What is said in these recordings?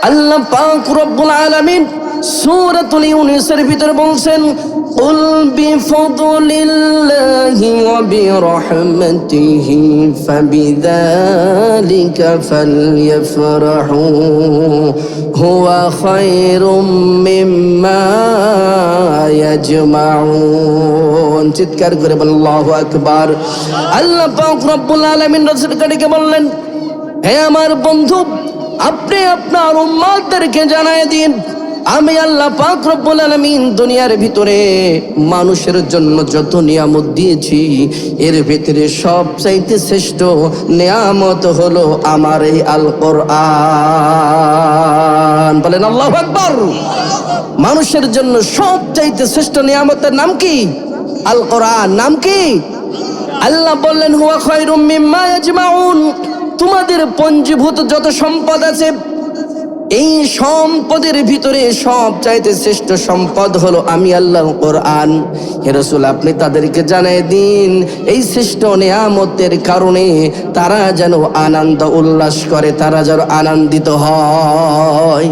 আল্লাহ পাক রব্বুল আলামিন সূরাতুল ইউনূসের ভিতরে বলছেন, কুল বিফাদলিল্লাহি ওয়া বিরহমাতিহি ফাবিযালিকা ফালইফরাহু হুয়া খায়রুম মিম্মা ইয়াজমাউন। চিৎকার করে বলেন আল্লাহু আকবার। আল্লাহ পাক রব্বুল আলামিন রাসূল কারীমকে বললেন, হে আমার বন্ধু, আপনি আপনার উম্মতদেরকে জানায় দিন, আমি আল্লাহ পাক রব্বুল আলামিন দুনিয়ার ভিতরে মানুষের জন্য যত নিয়ামত দিয়েছি, এর ভিতরে সবচাইতে শ্রেষ্ঠ নিয়ামত হলো আমার এই আল কোরআন। বলেন আল্লাহু আকবার। মানুষের জন্য সবচাইতে শ্রেষ্ঠ নিয়ামতের নাম কি? আল কোরআন। নাম কি? আল্লাহ বললেন, হুয়া খায়রুম মিম্মা ইয়াজমাউন। তোমাদের পঞ্জীভূত যত সম্পদ আছে, এই সম্পদের ভিতরে সবচাইতে শ্রেষ্ঠ সম্পদ হলো আমি আল্লাহর কোরআন। হে রাসূল, আপনি তাদেরকে জানাই দিন, এই শ্রেষ্ঠ নিয়ামতের কারণে তারা যেন আনন্দ উল্লাস করে, তারা যেন আনন্দিত হয়।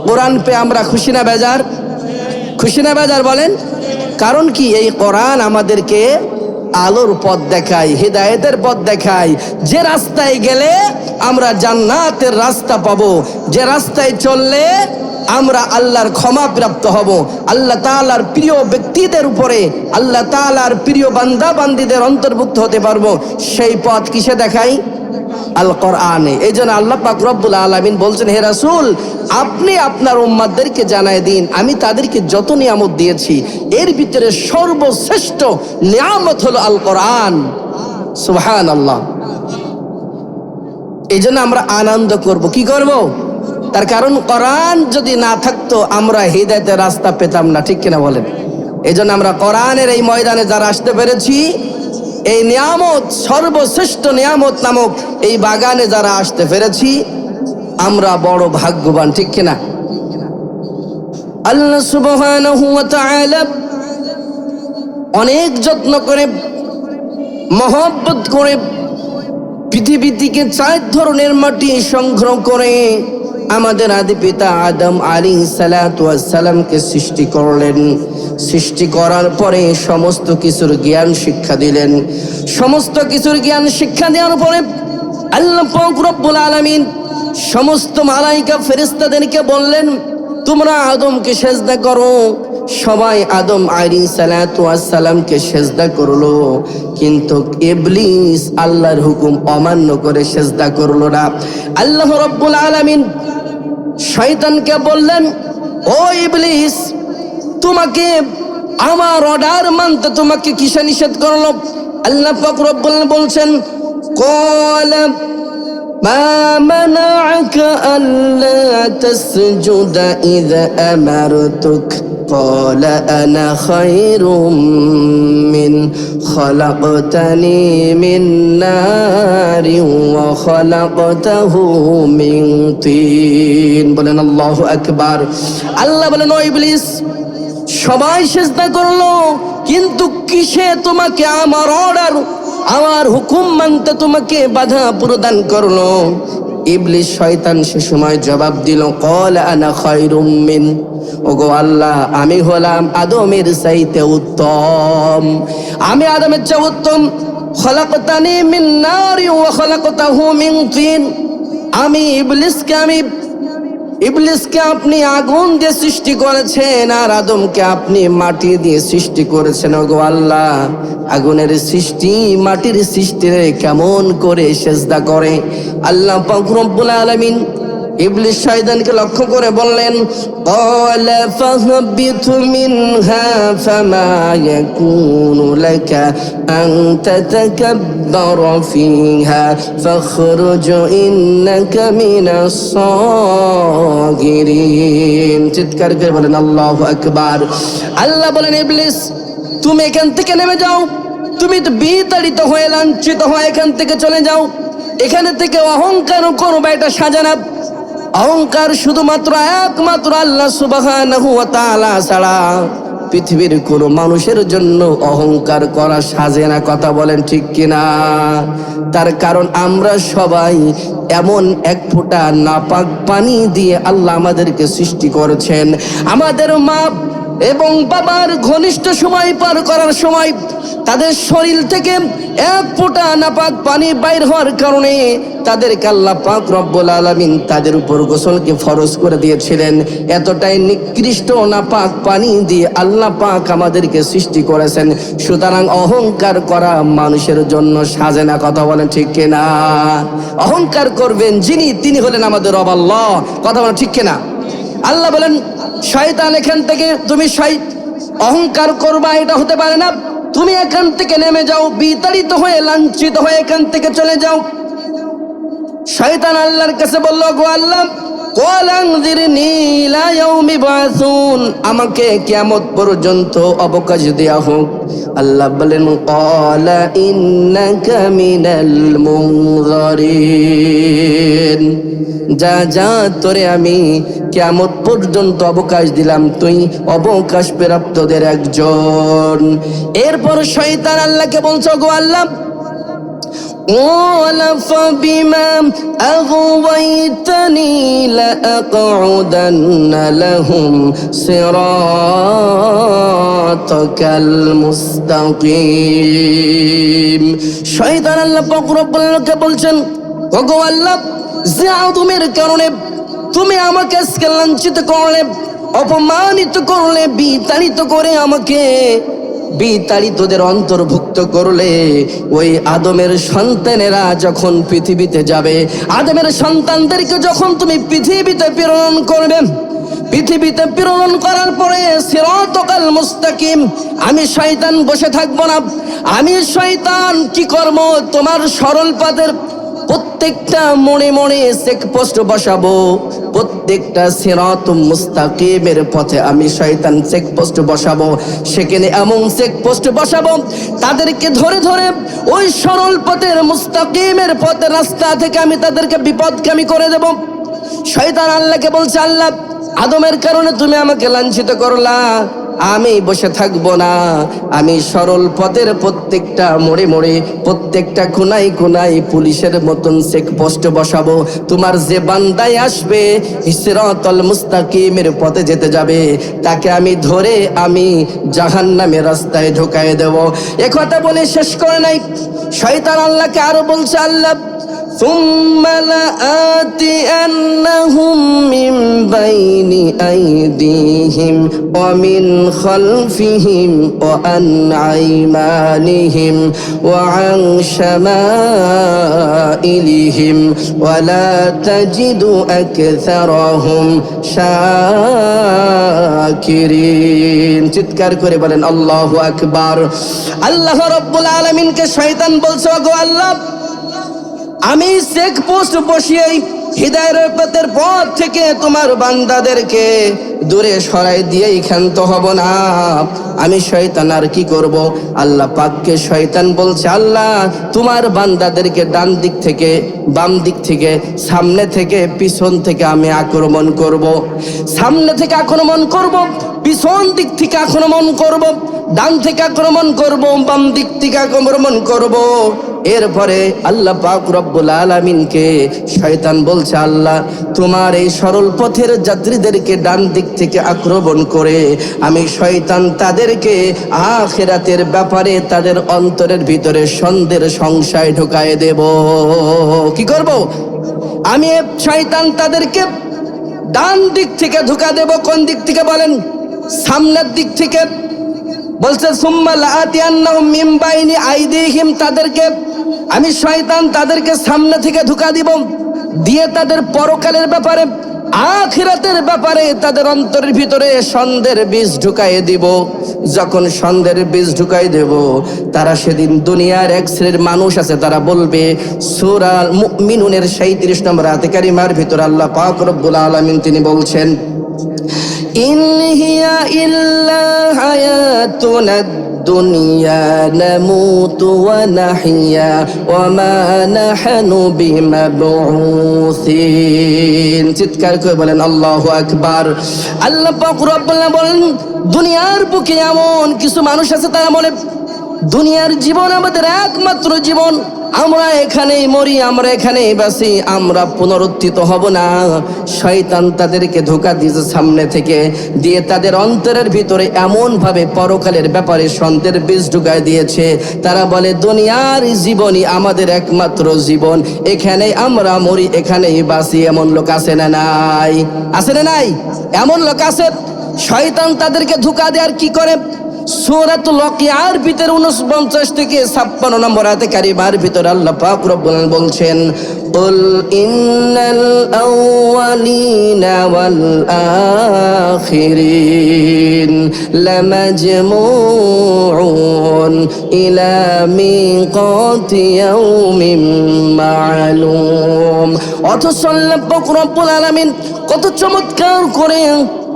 কোরআন পেয়ে আমরা খুশি না বেজার? খুশি না বেজার বলেন? কারণ কি? এই কোরআন আমাদেরকে আলোর পথ দেখায়, হিদায়াতের পথ দেখায়। যে রাস্তায় গেলে আমরা জান্নাতের রাস্তা পাবো, যে রাস্তায় চললে আমরা আল্লাহর ক্ষমা প্রাপ্ত হব, আল্লাহ তাআলার প্রিয় ব্যক্তিদের উপরে, আল্লাহ তাআলার প্রিয় বান্দা বান্দীদের অন্তর্ভুক্ত হতে পারবো, সেই পথ কিসে দেখাই? আল কোরআনে। এই জন্য আল্লাহ পাক রব্বুল আলামিন বলছেন, হে রাসূল, আপনি আপনার উম্মতদেরকে জানায় দিন, আমি তাদেরকে যত নিয়ামত দিয়েছি, এর ভিতরে সর্বশ্রেষ্ঠ নিয়ামত হলো আল কোরআন। সুবহানাল্লাহ। এই জন্য আমরা আনন্দ করব। কি করব? তার কারণ কোরআন যদি না থাকতো আমরা হিদায়াতের রাস্তা পেতাম না, ঠিক কিনা বলেন? এই জন্য আমরা কোরআনের এই ময়দানে যারা আসতে পেরেছি, এই নিয়ামত, সর্বশ্রেষ্ঠ নিয়ামত নামক এই বাগানে যারা আসতে পেরেছি, আমরা বড় ভাগ্যবান, ঠিক কিনা? আল্লাহ সুবহানাহু ওয়া তাআলা অনেক যত্ন করে, মহব্বত করে পৃথিবী থেকে 4 ধরনের মাটি সংগ্রহ করে আমাদের আদি পিতা আদম আলাইহিস সালাতু ওয়াস সালামকে সৃষ্টি করলেন। সৃষ্টি করার পরে সমস্ত কিছুর জ্ঞান শিক্ষা দিলেন। সমস্ত কিছুর জ্ঞান শিক্ষা দেওয়ার পরে আল্লাহ পাক রব্বুল আলামিন সমস্ত মালায়েকা ফেরেশতাদেরকে বললেন, তোমরা আদমকে সেজদা করো। সবাই আদম আলাইহিস সালাতু ওয়াস সালামকে সেজদা করলো, কিন্তু ইবলিস আল্লাহর হুকুম অমান্য করে সেজদা করলো না। আল্লাহ রব্বুল আলামিন শয়তানকে বললেন, ও ইবলিস, তোমাকে আমার অর্ডার মানতে তোমাকে কিসে নিষেধ করলো? আল্লাহ পাক রব্বুল আলামিন বলছেন, ক্বালা মা মানাআকা আল্লা তাসজুদা ইযা আমারতুক ক্বালা আনা খায়রুম মিন খালাকতানি মিন নারিন ওয়া খালাকতাহু মিন তিন। বলেন আল্লাহু আকবার। আল্লাহ বলেন, ও ইবলিস, সবাই সেজদা করলো, কিন্তু কিসে তোমাকে আমার অর্ডার, আমার হুকুম মানতে তোমাকে বাধা প্রদান করলো? ইবলিস শয়তান সে সময় জবাব দিল, ক্বালা আনা খায়রুম মিন, ওগো আল্লাহ, আমি হলাম আদমের চাইতে উত্তম, আমি আদমের চেয়ে উত্তম। খালাকতানি মিন নারি ওয়া খালাকতাহু মিন তিন। আমি ইবলিসকে আপনি আগুন দিয়ে সৃষ্টি করেছেন, আর আদমকে আপনি মাটি দিয়ে সৃষ্টি করেছেন। ওগো আল্লাহ, আগুনের সৃষ্টি মাটির সৃষ্টিরে কেমন করে সেজদা করে? আল্লাহ পাক রব্বুল আলামিন ইবলিস শয়তানকে লক্ষ্য করে বললেন, ক্বালা ফাহবিতু মিনহা ফামা ইয়াকুনু লাকা আন তাতাকাব্বারা ফিহা ফাখরুজ ইন্নাকা মিনাস সাগিরিন। চিৎকার করে বলেন আল্লাহু আকবার। আল্লাহ বলেন, ইবলিস, তুমি এখান থেকে নেমে যাও, তুমি তো বিতাড়িত হয়ে লাঞ্ছিত হয়ে এখান থেকে চলে যাও। এখানে থেকে অহংকার করবে, এটা সাজানা। অহংকার শুধুমাত্র একমাত্র আল্লাহ সুবহানাহু ওয়া তাআলা ছাড়া পৃথিবীর কোনো মানুষের জন্য অহংকার করা সাজে না, কথা বলেন ঠিক কিনা? তার কারণ আমরা সবাই এমন এক ফোঁটা নাপাক পানি দিয়ে আল্লাহ আমাদেরকে সৃষ্টি করেছেন। আমাদের মা এবং বাবার ঘনিষ্ঠ সময় পার করার সময় তাদের শরীর থেকে এক ফোঁটা নাপাক পানি বাইর হওয়ার কারণে তাদেরকে আল্লাহ পাক রব্বুল আলামিন তাদের উপর গোসলকে ফরজ করে দিয়েছিলেন। এতটাই নিকৃষ্ট নাপাক পানি দিয়ে আল্লাহ পাক আমাদেরকে সৃষ্টি করেছেন। সুতরাং অহংকার করা মানুষের জন্য সাজে না, কথা বলেন ঠিক কিনা? অহংকার করবেন যিনি, তিনি হলেন আমাদের রব আল্লাহ, কথা বলেন ঠিক কিনা? আল্লাহ বলেন শয়তান এখান থেকে তুমি অহংকার করবা, এটা হতে পারে না। তুমি এখান থেকে নেমে যাও, বিতাড়িত হয়ে লাঞ্ছিত হয়ে এখান থেকে চলে যাও। শয়তান আল্লাহর কাছে বলল, গো আল্লাহ, আমাকে কিয়ামত পর্যন্ত অবকাশ দেয়া হোক। আল্লাহ বলেন, ক্বালা ইন্নাকা মিনাল মুনযারিন, যা যা তোরে আমি কিয়ামত পর্যন্ত অবকাশ দিলাম, তুই অবকাশ প্রাপ্তদের একজন। এরপর শয়তান আল্লাহকে বলছো, গো আল্লাহ, قال فبما أغويتني لأقعدن لهم صراطك المستقيم। শয়তান আল্লাহ পাক রব্বুল আলামিনকে বলছেন, ওগো আল্লাহ, যে আদমের কারণে তুমি আমাকে আজকে লাঞ্ছিত করলে, অপমানিত করলে, বিতাড়িত করে আমাকে বিতাড়িতদের অন্তর্ভুক্ত করলে, ওই আদমের সন্তানেরা যখন পৃথিবীতে যাবে, আদমের সন্তানদেরকে যখন তুমি পৃথিবীতে প্রেরণ করবে, পৃথিবীতে প্রেরণ করার পরে সিরাতাল মুস্তাকিম, আমি শয়তান বসে থাকবো না। আমি শয়তান কি করব, তোমার সরল পথের প্রত্যেকটা মোড়ে মোড়ে চেকপোস্ট বসাবো। প্রত্যেকটা সিরাতুল মুস্তাকিমের পথে আমি শয়তান চেকপোস্ট বসাবো। সেখানে এমন চেকপোস্ট বসাবো, তাদেরকে ধরে ধরে ওই সরল পথের মুস্তাকিমের পথের রাস্তা থেকে আমি তাদেরকে বিপদগামী করে দেব। শয়তান আল্লাহকে বলছে, আল্লাহ, আদমের কারণে তুমি আমাকে লাঞ্ছিত করলা, আমি বসে থাকবো না। আমি সরল পথের প্রত্যেকটা মোড়ে মোড়ে, প্রত্যেকটা কোনায় কোনায় পুলিশের মতন চেকপোস্ট বসাবো। তোমার যে বান্দায় আসবে সিরাতাল মুস্তাকিমের পথে যেতে যাবে, তাকে আমি ধরে আমি জাহান্নামের রাস্তায় ঢোকায় দেব। একথা বলে শেষ করে নাই, শয়তান আল্লাহকে আরো বলছে, আল্লাহ, ثم لآتينهم من بين أيديهم ومن خلفهم وعن أيمانهم وعن شمائلهم ولا تجد أكثرهم শাকিরিন। চিৎকার করে বলেন আল্লাহু আকবার। আল্লাহ রাব্বুল আলামিনকে শয়তান বলছে, গো আল্লাহ, আমি চেকপোস্ট বসিয়ে হিদায়াতের পথের পথ থেকে তোমার বান্দাদেরকে দূরে সরাই দিয়ে ক্ষান্ত হব না। আমি শয়তান আর কি করব? আল্লাহ পাককে শয়তান বলছে, আল্লাহ, তোমার বান্দাদেরকে ডান দিক থেকে, বাম দিক থেকে, সামনে থেকে, পিছন থেকে আমি আক্রমণ করব। সামনে থেকে আক্রমণ করব, পিছন দিক থেকে আক্রমণ করব, ডান থেকে আক্রমণ করব, বাম দিক থেকে আক্রমণ করব। এরপরে আল্লাহ পাক রব্বুল আলামিনকে শয়তান বলছে, আল্লাহ, তোমার এই সরল পথের যাত্রীদেরকে ডান দিক থেকে আক্রমণ করে আমি শয়তান তাদেরকে আখিরাতের ব্যাপারে তাদের অন্তরের ভিতরে সন্দেহের সংশয় ঢুকায় দেব। কি করব? আমি শয়তান তাদেরকে ডান দিক থেকে ঢুকা দেব। কোন দিক থেকে বলেন? সামনের দিক থেকে। বলছে, সুম্মা লাআতিয়ান্নাহুম মিন বাইনি আইদিহিম, তাদেরকে আমি শয়তান তাদেরকে সামনে থেকে ঢুকা দিব, দিয়ে তাদের পরকালের ব্যাপারে, আখিরাতের ব্যাপারে তাদের অন্তরের ভিতরে সন্দেহের বীজ ঢুকাই দিব। যখন সন্দেহের বীজ ঢুকাই দেব, তারা সেদিন দুনিয়ার এক শ্রেণীর মানুষ আছে, তারা বলবে, সূরা মুমিনুনের ৩৭ নম্বর আয়াতে কারিমার ভিতরে আল্লাহ পাক রব্বুল আলামিন তিনি বলছেন, ইন হিয়া ইল্লা হায়াতুনা দুনিয়া নামুতু ওয়া নাহইয়া ওয়া মা নাহনু বিমাবউসিন। চিৎকার করে বলেন আল্লাহু আকবার। আল্লাহ পাক রব্বুল আলামিন বলেন, দুনিয়ার বুকে এমন কিছু মানুষ আছে তারা বলে দুনিয়ার জীবন আমাদের একমাত্র জীবন, আমরা এখানেই মরি, আমরা এখানেই বাঁচি, আমরা পুনরুত্থিত হব না। শয়তান তাদেরকে ধোঁকা দিয়েছে সামনে থেকে, দিয়ে তাদের অন্তরের ভিতরে এমন ভাবে পরকালের ব্যাপারে সন্দেহের বীজ ঢুকায় দিয়েছে। তারা বলে দুনিয়ার জীবনই আমাদের একমাত্র জীবন, এখানেই আমরা মরি, এখানেই বাঁচি। এমন লোক আছে না নাই? আছে না নাই? এমন লোক আছে। শয়তান তাদেরকে ধোঁকা দেয় আর কি করে? সূরাতুল ওয়াকিয়ার ভিতরে 49 থেকে 56 নম্বর আয়াতে কারিমার ভিতরে আল্লাহ পাক রব্বুল আলামিন বলছেন, কুল ইন্নাল আউয়ালিনা ওয়াল আখিরিন লামাজমুউন ইলা মিকাতি ইয়াউমিন মা'লুম। অথচ আল্লাহ পাক রব্বুল আলামিন কত চমৎকার করে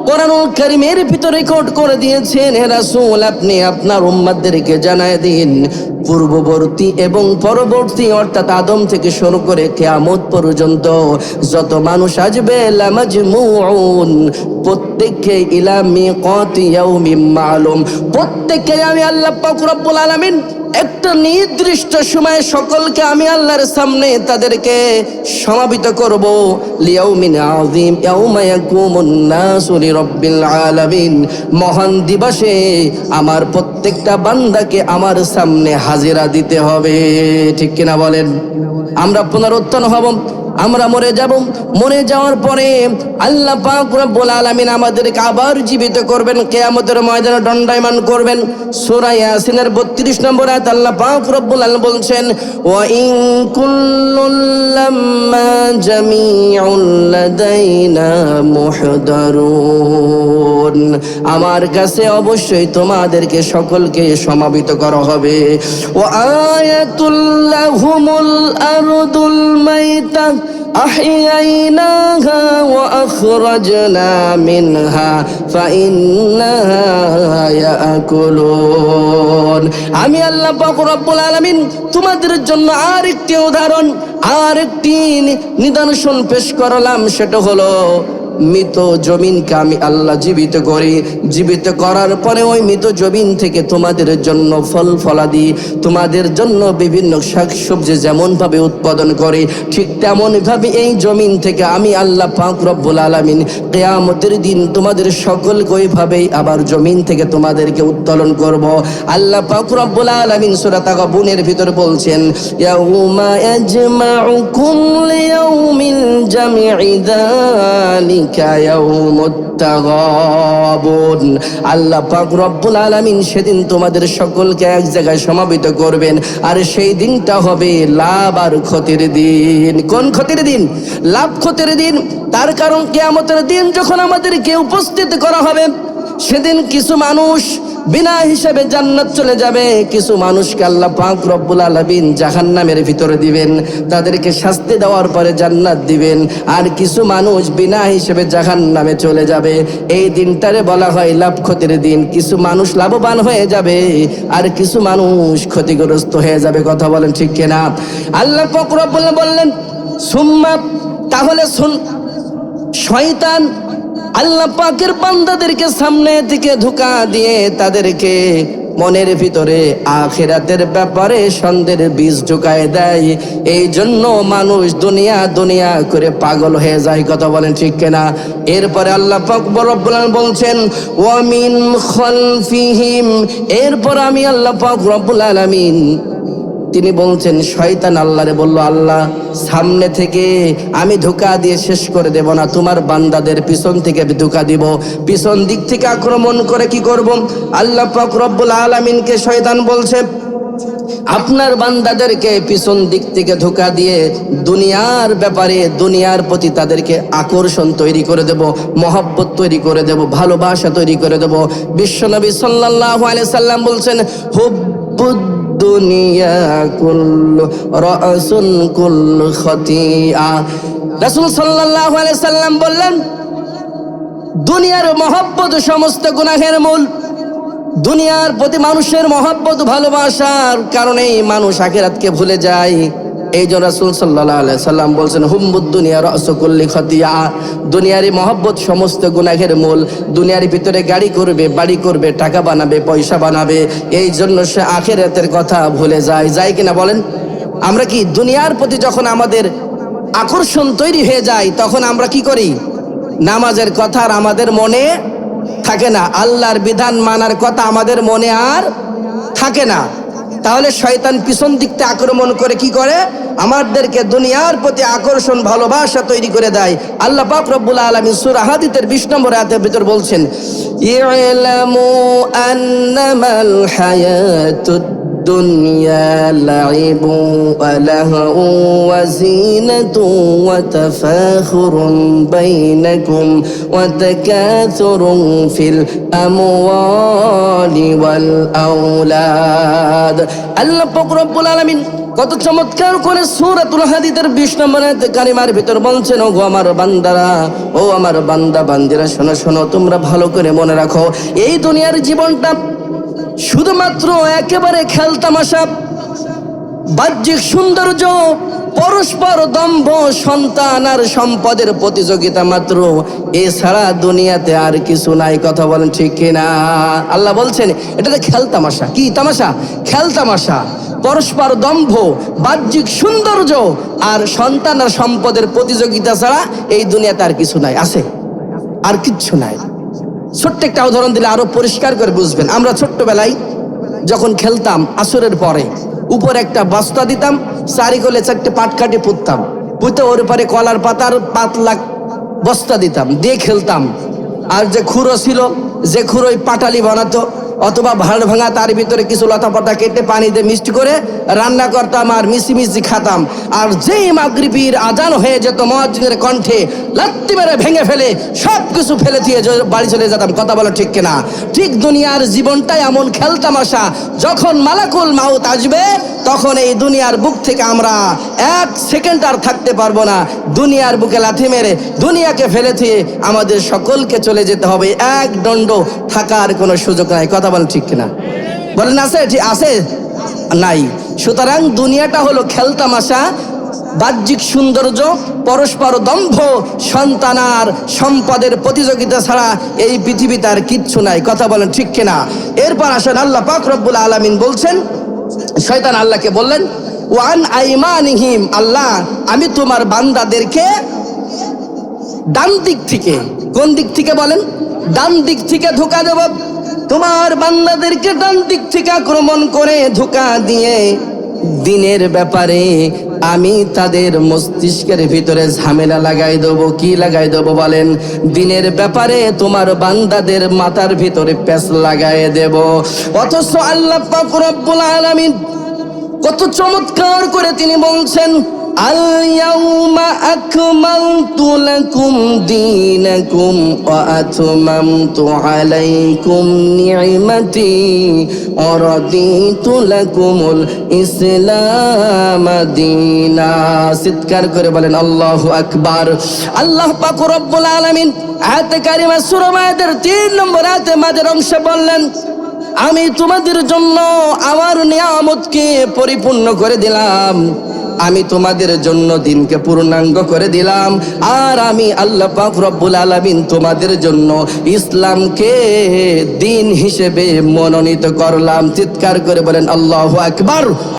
কোরআনুল কারীমের ভিতরে রেকর্ড করে দিয়েছেন, হে রাসূল আপনি আপনার উম্মতদেরকে জানায় দিন, পূর্ববর্তী এবং পরবর্তী অর্থাৎ আদম থেকে শুরু করে কিয়ামত পর্যন্ত যত মানুষ আসবে লামাজমুউন, প্রত্যেককে ইলা মিকাতি ইয়াউমিন মা'লুম, প্রত্যেককে আমি আল্লাহ পাক রব্বুল আলামিন একটা নির্দিষ্ট সময়ে সকলকে আমি আল্লাহর সামনে তাদেরকে সমাবেত করব। লিয়াউমিন আযীম ইয়াউমা ইয়াকুমুন নাসু লিরাব্বিল আলামিন, মহান দিবসে আমার প্রত্যেকটা বান্দাকে আমার সামনে হাজিরা দিতে হবে। ঠিক কিনা বলেন? আমরা পুনরুত্থান হব, আমরা মরে যাব, মরে যাওয়ার পরে আল্লাহ পাক রব্বুল আলামিন আমাদেরকে আবার জীবিত করবেন, কিয়ামতের ময়দানে দণ্ডায়মান করবেন। সূরা ইয়াসিনের 32 নম্বর আয়াত আল্লাহ পাক রব্বুল আলামিন বলছেন, ওয়া ইন কুল্লুল লাম্মা জামিউল লাদাইনা মুহদারুন, আমার কাছে অবশ্যই তোমাদেরকে সকলকে সমাবেত করা হবে। ওয়া আয়াতুল লাহুমুল আরদুল মাইতা أحييناها وأخرجنا منها فإنها يأكلون। আমি আল্লাহ পাক রব্বুল আলামিন তোমাদের জন্য আরেকটি উদাহরণ, আরেকটি নিদর্শন পেশ করলাম, সেটা হলো মৃত জমিনকে আমি আল্লাহ জীবিত করি, জীবিত করার পরে ওই মৃত জমিন থেকে তোমাদের জন্য ফল ফলাদি, তোমাদের জন্য বিভিন্ন শাকসবজি যেমন ভাবে উৎপাদন করে, ঠিক তেমন ভাবে এই জমিন থেকে আমি আল্লাহ পাক রব্বুল আলামিন কিয়ামতের দিন তোমাদের সকলকে ওইভাবেই আবার জমিন থেকে তোমাদেরকে উত্তোলন করব। আল্লাহ পাক রব্বুল আলামিন সূরা তাগাবুনের ভিতর বলছেন, ইয়াউমা ইয়াজমাউকুম লিয়াউমিল জামঈ যালিকা ইয়াউমুত তাগাবুন। আল্লাহ পাক রব্বুল আলামিন সেদিন তোমাদের সকলকে এক জায়গায় সমাবেত করবেন, আর সেই দিনটা হবে লাভ আর ক্ষতির দিন। কোন ক্ষতির দিন? লাভ ক্ষতির দিন। তার কারণ কিয়ামতের দিন যখন আমাদেরকে উপস্থিত করা হবে, সেদিন কিছু মানুষ বিনা হিসাবে জান্নাত চলে যাবে, কিছু মানুষকে আল্লাহ পাক রব্বুল আলামিন জাহান্নামের ভিতরে দিবেন, তাদেরকে শাস্তি দেওয়ার পরে জান্নাত দিবেন, আর কিছু মানুষ বিনা হিসাবে জাহান্নামে চলে যাবে। এই দিনটারে বলা হয় লাভ ক্ষতির দিন। কিছু মানুষ লাভবান হয়ে যাবে আর কিছু মানুষ ক্ষতিগ্রস্ত হয়ে যাবে। কথা বলেন ঠিক কিনা? আল্লাহ পাক রব্বুল আলামিন বললেন, সুম্মা, তাহলে শয়তান আল্লাহ পাকের বান্দাদেরকে সামনে থেকে ধোঁকা দিয়ে তাদেরকে মনের ভিতরে আখিরাতের ব্যাপারে সন্দেহের বীজ ঢুকায় দেয়। এই জন্য মানুষ দুনিয়া দুনিয়া করে পাগল হয়ে যায়। কথা বলেন ঠিক কিনা? এরপরে আল্লাহ পাক রব্বুল আলামিন বলছেন, ওয়া মিন খালফিহিম, এরপর আমি আল্লাহ পাক রব্বুল আলামিন তিনি বলছেন, শয়তান আল্লাহরে বলল, আল্লাহ সামনে থেকে আমি ধোঁকা দিয়ে শেষ করে দেব না, তোমার বান্দাদের পিছন থেকে ধোঁকা দিব, পিছন দিক থেকে আক্রমণ করে কি করব? আল্লাহ পাক রব্বুল আলামিনকে শয়তান বলছে, আপনার বান্দাদেরকে পিছন দিক থেকে ধোঁকা দিয়ে দুনিয়ার ব্যাপারে, দুনিয়ার প্রতি তাদেরকে আকর্ষণ তৈরি করে দেব, মহব্বত তৈরি করে দেব, ভালোবাসা তৈরি করে দেব। বিশ্বনবী সাল্লাল্লাহু আলাইহি সাল্লাম বলছেন, হুব্বুদ দুনিয়া কুল্লু রাসুন কুল্লু খতিয়া। রাসূল সাল্লাল্লাহু আলাইহি সাল্লাম বললেন, দুনিয়ার মহব্বত সমস্ত গুনাহের মূল। দুনিয়ার প্রতি মানুষের মহব্বত ভালোবাসার কারণেই মানুষ আখিরাতকে ভুলে যায়। এই জন্য রাসূল সাল্লাল্লাহু আলাইহি সাল্লাম বলছেন, হুম্বুদ দুনিয়া রাসু কুল্লি খতিয়া। দুনিয়ারই মহব্বত সমস্ত গুনাহের মূল। দুনিয়ার ভিতরে গাড়ি করবে, বাড়ি করবে, টাকা বানাবে, পয়সা বানাবে, এই জন্য সে আখিরাতের কথা ভুলে যায়। যায় কিনা বলেন? আমরা কি দুনিয়ার প্রতি যখন আমাদের আকর্ষণ তৈরি হয়ে যায়, তখন আমরা কি করি? নামাজের কথা আর আমাদের মনে থাকে না, আল্লাহর বিধান মানার কথা আমাদের মনে আর থাকে না। তাহলে শয়তান পিছন দিক থেকে আক্রমণ করে কি করে? আমাদেরকে দুনিয়ার প্রতি আকর্ষণ ভালোবাসা তৈরি করে দেয়। আল্লাহ পাক রব্বুল আলামিন সূরা হাদীদের 20 নম্বর আয়াতের ভিতর বলছেন, ই'লামু আন্নামাল হায়াতুদ দুনিয়া লাইবু ওয়া লাহু ওয়া যিনাতু ওয়া তাফাখুরুন বাইনাকুম ওয়া তাকাথুরুন ফিল আমওয়ালি ওয়াল আওলাদ। আল্লাহ পাক রব্বুল আলামিন কত চমৎকার করে সূরাতুল হাদীদের 20 নম্বর আয়াতে কারিমার ভিতর বলছেন, ও আমার বান্দারা, ও আমার বান্দা বান্দিরা, শোনো শোনো, তোমরা ভালো করে মনে রাখো, এই দুনিয়ার জীবনটা শুধুমাত্র একেবারে খেলতামাশা, বাহ্যিক সৌন্দর্য, পরস্পর দম্ভ, সন্তান আর সম্পদের প্রতিযোগিতা মাত্র, এছাড়া দুনিয়াতে আর কিছু নাই। কথা বলেন ঠিক কিনা? আল্লাহ বলছেন এটাতে খেলতামাশা। কি তামাশা? খেলতামাশা, পরস্পর দম্ভ, বাহ্যিক সৌন্দর্য আর সন্তান আর সম্পদের প্রতিযোগিতা ছাড়া এই দুনিয়াতে আর কিছু নাই। আছে? আর কিচ্ছু নাই। ছোট্ট একটা উদাহরণ দিলে আরো পরিষ্কার করে বুঝবেন। আমরা ছোট্টবেলায় যখন খেলতাম, আসরের পরে উপরে একটা বস্তা দিতাম, চারিকোলে 4টে পাটকাঠি পুঁততাম, পুঁতে ওর উপরে কলার পাতার পাতলা বস্তা দিতাম, দিয়ে খেলতাম। আর যে খুঁড়ো ছিল, যে খুঁড়োই পাটালি বানাতো অথবা ভাড় ভাঙা, তার ভিতরে কিছু লতা পাতা কেটে পানি দিয়ে মিক্সড করে রান্না করতাম আর মিশি খাতাম। আর যেই মাগরিবের আজান হয়ে যেত, মুয়াজ্জিনের কণ্ঠে লাত্তি মেরে ভেঙে ফেলে সব কিছু ফেলে দিয়ে বাড়ি চলে যেতাম। কথা বলো ঠিক কিনা? ঠিক দুনিয়ার জীবনটাই এমন খেলতামাশা। যখন মালাকুল মাউত আসবে, তখন এই দুনিয়ার বুক থেকে আমরা 1 সেকেন্ড আর থাকতে পারবো না। দুনিয়ার বুকে লাথি মেরে দুনিয়াকে ফেলে দিয়ে আমাদের সকলকে চলে যেতে হবে। এক দণ্ড থাকার কোনো সুযোগ নাই। কথা বলেন ঠিক কিনা? বলেন আছে? ঠিক আছে? নাই। সুতরাং দুনিয়াটা হলো খেলতামাশা, বাহ্যিক সৌন্দর্য, পরস্পর দম্ভ, সন্তান আর সম্পদের প্রতিযোগিতা ছাড়া এই পৃথিবীতে আর কিচ্ছু নাই। কথা বলেন ঠিক কিনা? এরপর আসেন, আল্লাহ পাক রব্বুল আলামিন বলছেন, শয়তান আল্লাহকে বললেন, ওয়ান আইমানিহিম, আল্লাহ আমি তোমার বান্দাদেরকে ডান দিক থেকে, কোন দিক থেকে বলেন? ডান দিক থেকে ধোঁকা দেব। তোমার বান্দাদেরকে ডান দিক থেকে আক্রমণ করে ধোঁকা দিয়ে দিনের ব্যাপারে আমি তাদের মস্তিষ্কের ভিতরে ঝামেলা লাগাই দেবো। কি লাগাই দেবো বলেন? দিনের ব্যাপারে তোমার বান্দাদের মাথার ভিতরে প্যাঁচ লাগাই দেব। অথচ আল্লাহ পাক রব্বুল আলামিন কত চমৎকার করে তিনি বলছেন, আল ইয়াউমা আকমালতু লাকুম দীনাকুম ওয়া আতমামতু আলাইকুম নি'মাতি ওয়া রাদিতু লাকুমুল ইসলাম দীনা। চিৎকার করে বলেন আল্লাহু আকবার। আল্লাহ পাক রব্বুল আলামিন আয়াতে কারিমা সূরা মায়েদার 3 নম্বর আয়াতে মাঝের অংশে বললেন, আমি তোমাদের জন্য আমার নিয়ামতকে পরিপূর্ণ করে দিলাম, আমি তোমাদের জন্য দিনকে পূর্ণাঙ্গ করে দিলাম, আর আমি আল্লাহ পাক রব্বুল আলামিন তোমাদের জন্য ইসলামকে দিন হিসেবে মনোনীত করলাম। চিৎকার করে বলেন আল্লাহু আকবার।